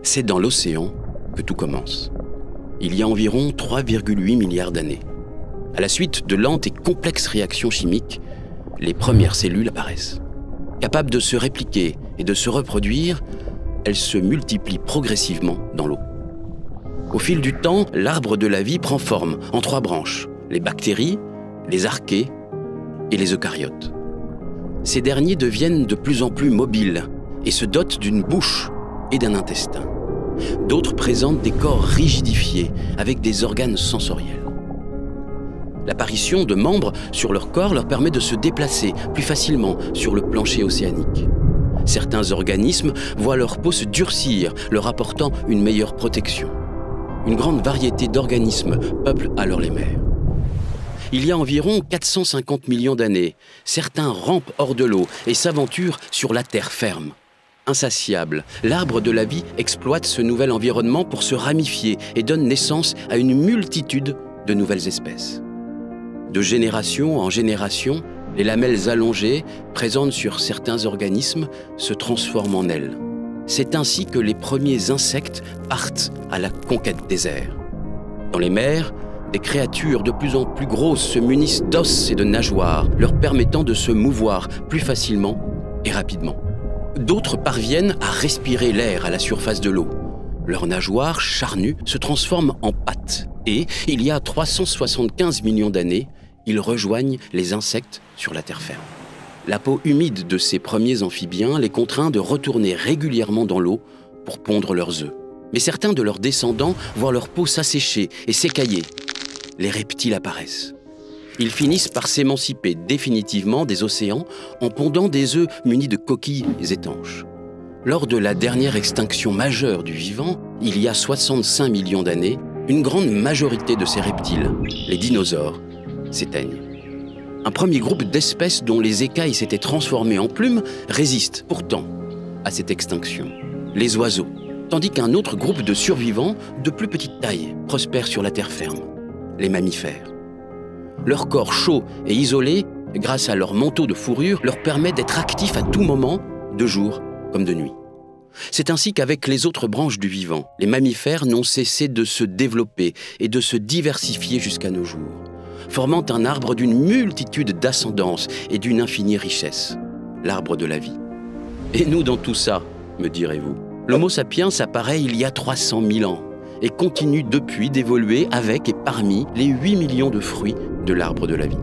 C'est dans l'océan que tout commence. Il y a environ 3,8 milliards d'années. À la suite de lentes et complexes réactions chimiques, les premières cellules apparaissent. Capables de se répliquer et de se reproduire, elles se multiplient progressivement dans l'eau. Au fil du temps, l'arbre de la vie prend forme en 3 branches, les bactéries, les archées et les eucaryotes. Ces derniers deviennent de plus en plus mobiles et se dotent d'une bouche et d'un intestin. D'autres présentent des corps rigidifiés avec des organes sensoriels. L'apparition de membres sur leur corps leur permet de se déplacer plus facilement sur le plancher océanique. Certains organismes voient leur peau se durcir, leur apportant une meilleure protection. Une grande variété d'organismes peuplent alors les mers. Il y a environ 450 millions d'années, certains rampent hors de l'eau et s'aventurent sur la terre ferme. Insatiable, l'arbre de la vie exploite ce nouvel environnement pour se ramifier et donne naissance à une multitude de nouvelles espèces. De génération en génération, les lamelles allongées, présentes sur certains organismes, se transforment en ailes. C'est ainsi que les premiers insectes partent à la conquête des airs. Dans les mers, des créatures de plus en plus grosses se munissent d'os et de nageoires, leur permettant de se mouvoir plus facilement et rapidement. D'autres parviennent à respirer l'air à la surface de l'eau. Leurs nageoires charnues se transforment en pattes et, il y a 375 millions d'années, ils rejoignent les insectes sur la terre ferme. La peau humide de ces premiers amphibiens les contraint de retourner régulièrement dans l'eau pour pondre leurs œufs. Mais certains de leurs descendants voient leur peau s'assécher et s'écailler. Les reptiles apparaissent. Ils finissent par s'émanciper définitivement des océans en pondant des œufs munis de coquilles étanches. Lors de la dernière extinction majeure du vivant, il y a 65 millions d'années, une grande majorité de ces reptiles, les dinosaures, s'éteignent. Un premier groupe d'espèces dont les écailles s'étaient transformées en plumes résiste pourtant à cette extinction, les oiseaux, tandis qu'un autre groupe de survivants de plus petite taille prospère sur la terre ferme, les mammifères. Leur corps chaud et isolé, grâce à leur manteau de fourrure, leur permet d'être actifs à tout moment, de jour comme de nuit. C'est ainsi qu'avec les autres branches du vivant, les mammifères n'ont cessé de se développer et de se diversifier jusqu'à nos jours, formant un arbre d'une multitude d'ascendances et d'une infinie richesse, l'arbre de la vie. Et nous dans tout ça, me direz-vous? L'Homo sapiens apparaît il y a 300 000 ans et continue depuis d'évoluer avec et parmi les 8 millions de fruits de l'arbre de la vie.